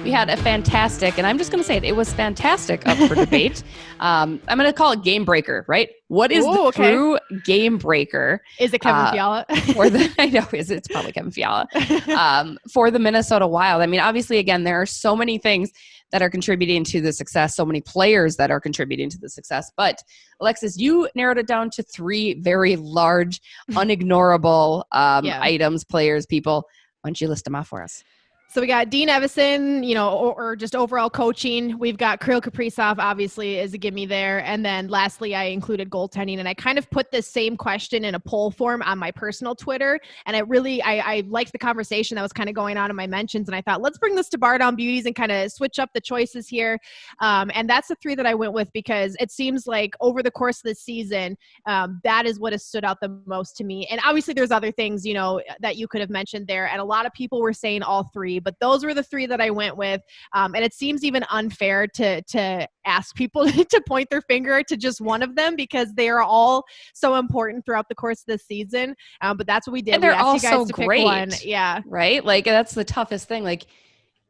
We had a fantastic, and I'm just going to say it was fantastic up for debate. I'm going to call it game breaker, right? What is the true game breaker? Is it Kevin Fiala? I know it's probably Kevin Fiala for the Minnesota Wild. I mean, obviously, again, there are so many things that are contributing to the success, so many players that are contributing to the success. But Alexis, you narrowed it down to 3 very large, unignorable items, players, people. Why don't you list them off for us? So we got Dean Evason, or just overall coaching. We've got Kirill Kaprizov, obviously, is a gimme there. And then lastly, I included goaltending. And I kind of put this same question in a poll form on my personal Twitter. And I liked the conversation that was kind of going on in my mentions. And I thought, let's bring this to Bardown Beauties and kind of switch up the choices here. And that's the 3 that I went with because it seems like over the course of the season, that is what has stood out the most to me. And obviously there's other things, that you could have mentioned there. And a lot of people were saying all 3. But those were the 3 that I went with. And it seems even unfair to ask people to point their finger to just one of them because they are all so important throughout the course of the season. But that's what we did. And they're all so great. Pick one. Yeah. Right? Like, that's the toughest thing. Like,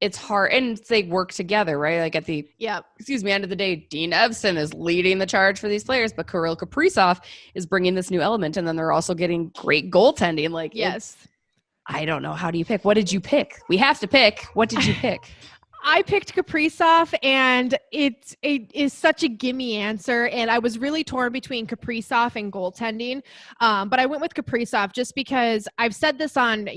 it's hard. And they work together, right? Like, at the end of the day, Dean Evason is leading the charge for these players, but Kirill Kaprizov is bringing this new element. And then they're also getting great goaltending. Like, yes. I don't know. How do you pick? What did you pick? We have to pick. What did you pick? I picked Kaprizov, and it is such a gimme answer. And I was really torn between Kaprizov and goaltending. But I went with Kaprizov just because I've said this on,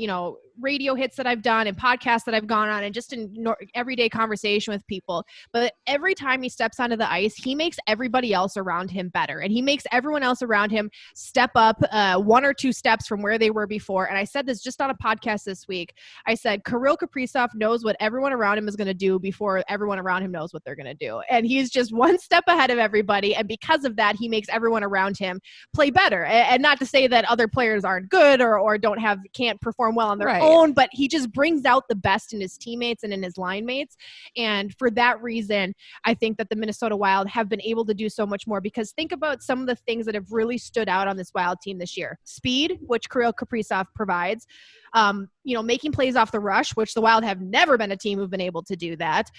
radio hits that I've done and podcasts that I've gone on and just in everyday conversation with people. But every time he steps onto the ice, he makes everybody else around him better. And he makes everyone else around him step up 1 or 2 steps from where they were before. And I said this just on a podcast this week. I said, Kirill Kaprizov knows what everyone around him is going to do before everyone around him knows what they're going to do. And he's just 1 step ahead of everybody. And because of that, he makes everyone around him play better. And not to say that other players aren't good or can't perform well on their own, but he just brings out the best in his teammates and in his line mates. And for that reason, I think that the Minnesota Wild have been able to do so much more because think about some of the things that have really stood out on this Wild team this year. Speed, which Kirill Kaprizov provides, making plays off the rush, which the Wild have never been a team who've been able to do that.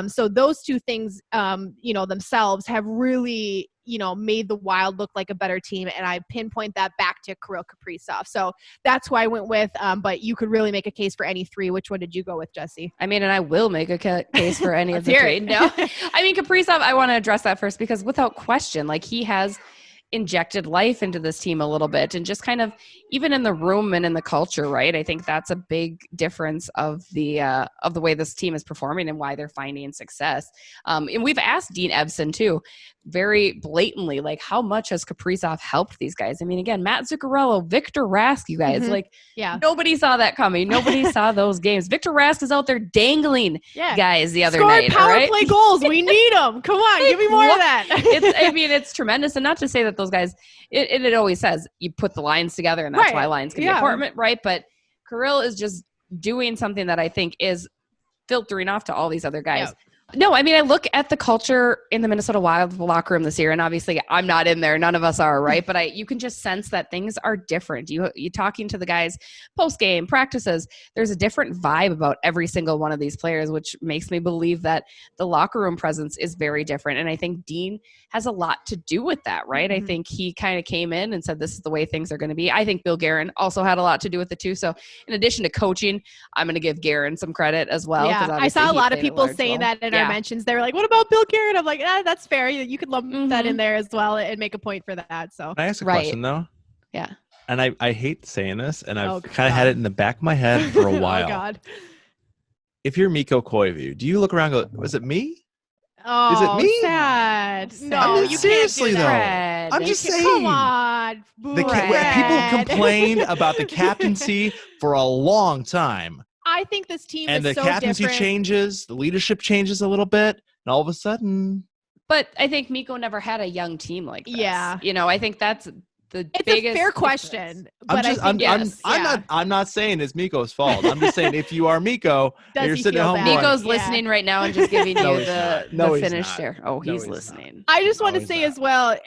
So those 2 things, themselves have really, made the Wild look like a better team. And I pinpoint that back to Kirill Kaprizov. So that's who I went with. But you could really make a case for any 3. Which one did you go with, Jesse? I mean, and I will make a case for any of the 3. No, I mean, Kaprizov, I want to address that first because without question, like he has injected life into this team a little bit and just kind of even in the room and in the culture, right? I think that's a big difference of the way this team is performing and why they're finding success. And we've asked Dean Evason too, very blatantly, like how much has Kaprizov helped these guys? I mean, again, Matt Zuccarello, Victor Rask, you guys, nobody saw that coming. Nobody saw those games. Victor Rask is out there dangling guys the other night. Power play goals. We need them. Come on, give me more of that. It's tremendous. And not to say that those guys, it always says you put the lines together and that's why lines can be important, right? But Kirill is just doing something that I think is filtering off to all these other guys. Yeah. No, I mean, I look at the culture in the Minnesota Wild locker room this year, and obviously I'm not in there. None of us are, right? But you can just sense that things are different. You talking to the guys post-game, practices, there's a different vibe about every single one of these players, which makes me believe that the locker room presence is very different. And I think Dean has a lot to do with that, right? Mm-hmm. I think he kind of came in and said, this is the way things are going to be. I think Bill Guerin also had a lot to do with it too. So in addition to coaching, I'm going to give Guerin some credit as well. Yeah, I saw a lot of people saying that in our mentions. They were like, what about Bill Guerin? I'm like, that's fair. You could lump that in there as well and make a point for that. So can I ask a question though? Yeah. And I hate saying this, and I've kind of had it in the back of my head for a while. Oh God. If you're Mikko Koivu, do you look around and go, was it me? Oh, is it me? Sad. No, I mean, you seriously can't do though. I'm just saying. Come on, people complained about the captaincy for a long time. I think this team and is the so captaincy different. changes, the leadership changes a little bit, and all of a sudden. But I think Mikko never had a young team like this. Yeah. I think that's It's a fair question, but I'm not saying it's Mikko's fault. I'm just saying if you are Mikko and you're sitting at home going, Mikko's listening right now and just giving you the finish there. Oh, he's listening. I just want to say as well,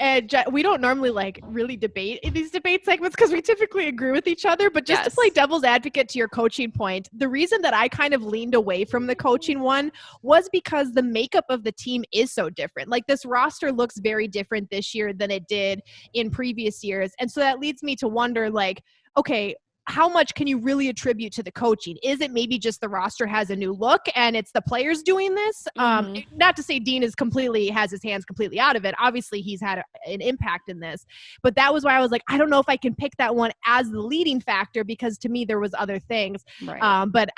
we don't normally like really debate in these debate segments because we typically agree with each other, but just to play devil's advocate to your coaching point, the reason that I kind of leaned away from the coaching one was because the makeup of the team is so different. Like this roster looks very different this year than it did in previous years. And so that leads me to wonder, like, okay, how much can you really attribute to the coaching? Is it maybe just the roster has a new look and it's the players doing this? Not to say Dean has his hands completely out of it. Obviously, he's had an impact in this. But that was why I was like, I don't know if I can pick that one as the leading factor because to me, there was other things. Right. But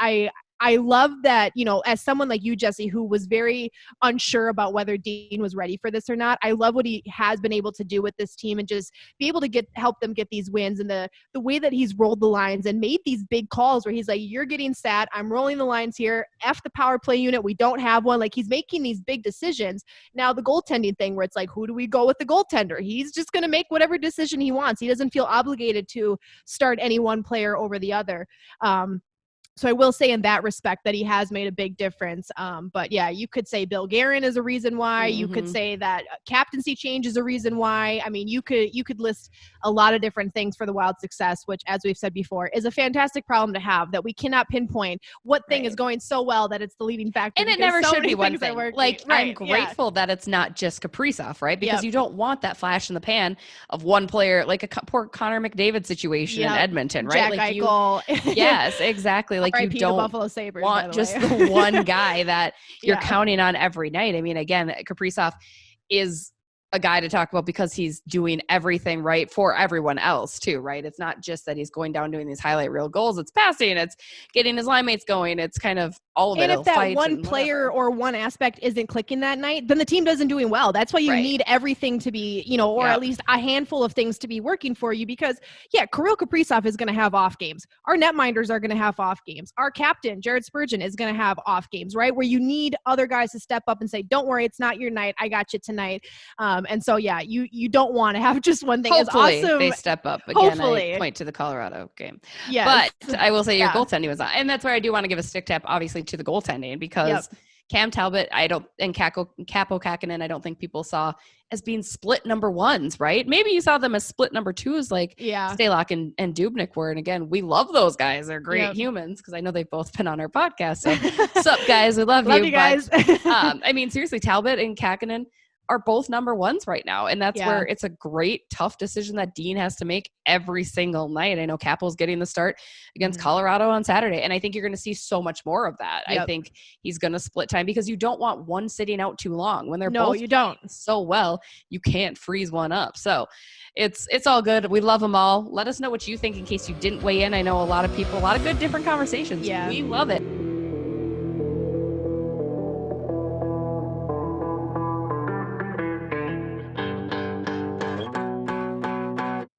I love that, as someone like you, Jesse, who was very unsure about whether Dean was ready for this or not, I love what he has been able to do with this team and just be able to help them get these wins and the way that he's rolled the lines and made these big calls where he's like, you're getting sat, I'm rolling the lines here, F the power play unit, we don't have one. Like he's making these big decisions. Now the goaltending thing where it's like, who do we go with the goaltender? He's just going to make whatever decision he wants. He doesn't feel obligated to start any one player over the other. So I will say in that respect that he has made a big difference. But yeah, you could say Bill Guerin is a reason why. You could say that captaincy change is a reason why. I mean, you could list a lot of different things for the Wild's success, which, as we've said before, is a fantastic problem to have, that we cannot pinpoint what thing is going so well that it's the leading factor. And it never should be one thing. Like, I'm grateful that it's not just Kaprizov, right? Because you don't want that flash in the pan of one player, like a poor Connor McDavid situation in Edmonton, right? Jack Eichel. Yes, exactly. Like you don't Buffalo Sabres, want just the one guy that you're counting on every night. I mean, again, Kaprizov is a guy to talk about because he's doing everything right for everyone else too, right? It's not just that he's going down doing these highlight reel goals. It's passing, it's getting his line mates going. It's kind of all of it. And if that one player or one aspect isn't clicking that night, then the team isn't doing well. That's why you need everything to be, or at least a handful of things to be working for you because, Kirill Kaprizov is going to have off games. Our netminders are going to have off games. Our captain, Jared Spurgeon, is going to have off games, right? Where you need other guys to step up and say, don't worry, it's not your night. I got you tonight. And so, you don't want to have just one thing. Hopefully awesome. They step up. Again, I point to the Colorado game. Yes. But I will say your goaltending was on. And that's where I do want to give a stick tap, obviously, to the goaltending because Cam Talbot, and Kaapo Kähkönen, I don't think people saw as being split number ones, right? Maybe you saw them as split number twos like Stalock and Dubnyk were. And again, we love those guys. They're great humans because I know they've both been on our podcast. So what's up, guys? We love you guys. But, I mean, seriously, Talbot and Kähkönen are both number ones right now. And that's where it's a great, tough decision that Dean has to make every single night. I know Kappel's getting the start against Colorado on Saturday. And I think you're going to see so much more of that. I think he's going to split time because you don't want one sitting out too long. When they're both playing so well, you can't freeze one up. So it's all good. We love them all. Let us know what you think in case you didn't weigh in. I know a lot of people, a lot of good different conversations. Yeah. We love it.